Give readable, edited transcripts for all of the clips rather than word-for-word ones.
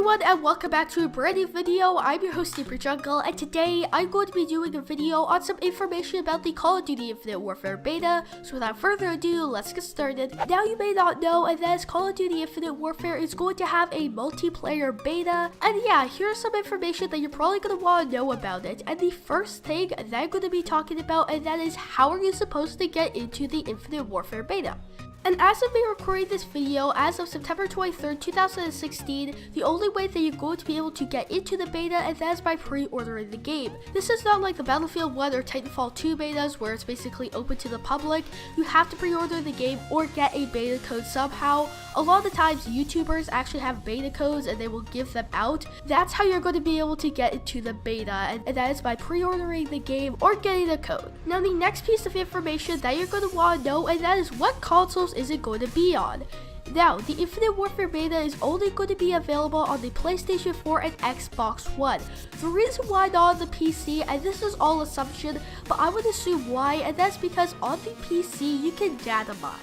everyone, and welcome back to a brand new video. I'm your host Super Jungle, and today I'm going to be doing a video on some information about the Call of Duty Infinite Warfare beta. So without further ado, let's get started. Now you may not know, and that is Call of Duty Infinite Warfare is going to have a multiplayer beta. And yeah, here's some information that you're probably going to want to know about it. And the first thing that I'm going to be talking about, and that is how are you supposed to get into the Infinite Warfare beta. And as of me recording this video, as of September 23rd, 2016, the only way that you're going to be able to get into the beta, and that is by pre-ordering the game. This is not like the Battlefield 1 or Titanfall 2 betas where it's basically open to the public. You have to pre-order the game or get a beta code somehow. A lot of the times, YouTubers actually have beta codes and they will give them out. That's how you're going to be able to get into the beta, and that is by pre-ordering the game or getting a code. Now the next piece of information that you're going to want to know, and that is what consoles is it going to be on. Now, the Infinite Warfare beta is only going to be available on the PlayStation 4 and Xbox One. The reason why not on the PC, and this is all assumption, but I would assume why, and that's because on the PC you can data mine.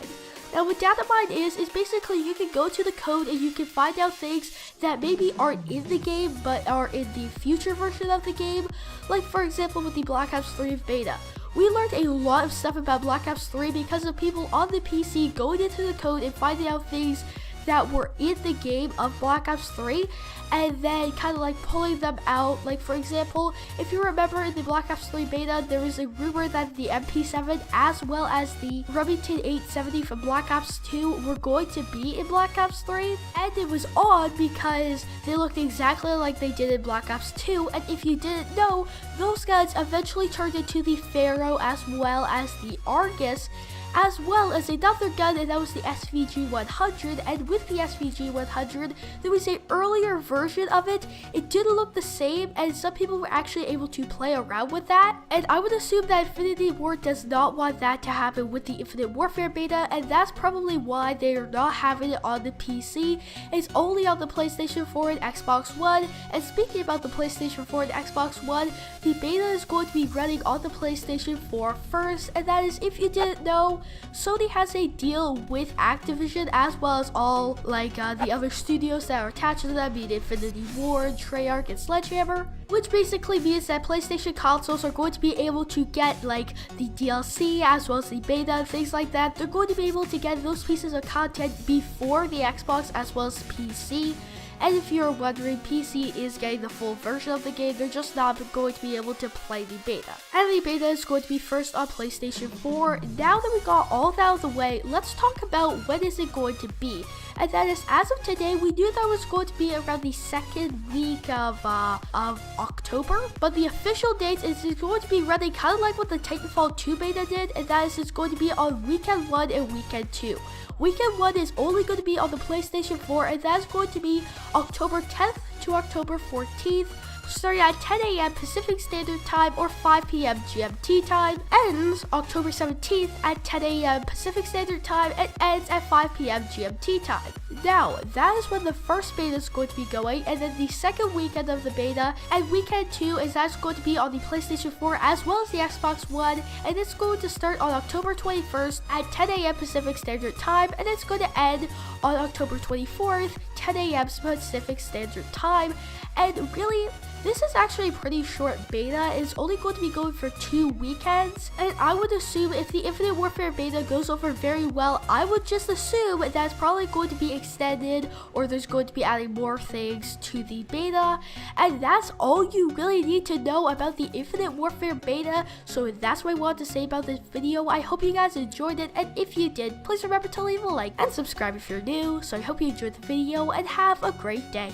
Now what data mine is basically you can go to the code and you can find out things that maybe aren't in the game but are in the future version of the game. Like for example with the Black Ops 3 beta. We learned a lot of stuff about Black Ops 3 because of people on the PC going into the code and finding out things that were in the game of Black Ops 3 and then kind of like pulling them out. Like for example, if you remember in the Black Ops 3 beta, there was a rumor that the MP7 as well as the Remington 870 from Black Ops 2 were going to be in Black Ops 3, and it was odd because they looked exactly like they did in Black Ops 2, and if you didn't know, those guns eventually turned into the Pharaoh as well as the Argus, as well as another gun, and that was the SVG-100. And with the SVG-100, there was an earlier version of it. It didn't look the same, and some people were actually able to play around with that. And I would assume that Infinity Ward does not want that to happen with the Infinite Warfare beta, and that's probably why they are not having it on the PC. It's only on the PlayStation 4 and Xbox One. And speaking about the PlayStation 4 and Xbox One, the beta is going to be running on the PlayStation 4 first, and that is, if you didn't know, Sony has a deal with Activision as well as all like the other studios that are attached to them, being Infinity Ward, Treyarch, and Sledgehammer, which basically means that PlayStation consoles are going to be able to get like the DLC as well as the beta and things like that. They're going to be able to get those pieces of content before the Xbox as well as PC. And if you're wondering, PC is getting the full version of the game, they're just not going to be able to play the beta. And the beta is going to be first on PlayStation 4. Now that we got all that out of the way, let's talk about when is it going to be. And that is, as of today, we knew that was going to be around the second week of October. But the official date is it's going to be running kind of like what the Titanfall 2 beta did, and that is it's going to be on Weekend 1 and Weekend 2. Weekend 1 is only going to be on the PlayStation 4, and that's going to be October 10th to October 14th, starting at 10 a.m. Pacific Standard Time or 5 p.m. GMT time, ends October 17th at 10 a.m. Pacific Standard Time, and ends at 5 p.m. GMT time. Now, that is when the first beta is going to be going, and then the second weekend of the beta, and weekend 2 is that's going to be on the PlayStation 4 as well as the Xbox One, and it's going to start on October 21st at 10 a.m. Pacific Standard Time, and it's going to end on October 24th, 10 a.m. Pacific Standard Time. And really, this is actually a pretty short beta. It's only going to be going for 2 weekends, and I would assume if the Infinite Warfare beta goes over very well, I would just assume that it's probably going to be extended, or there's going to be adding more things to the beta. And that's all you really need to know about the Infinite Warfare beta. So that's what I wanted to say about this video. I hope you guys enjoyed it, and if you did, please remember to leave a like and subscribe if you're new. So I hope you enjoyed the video, and have a great day.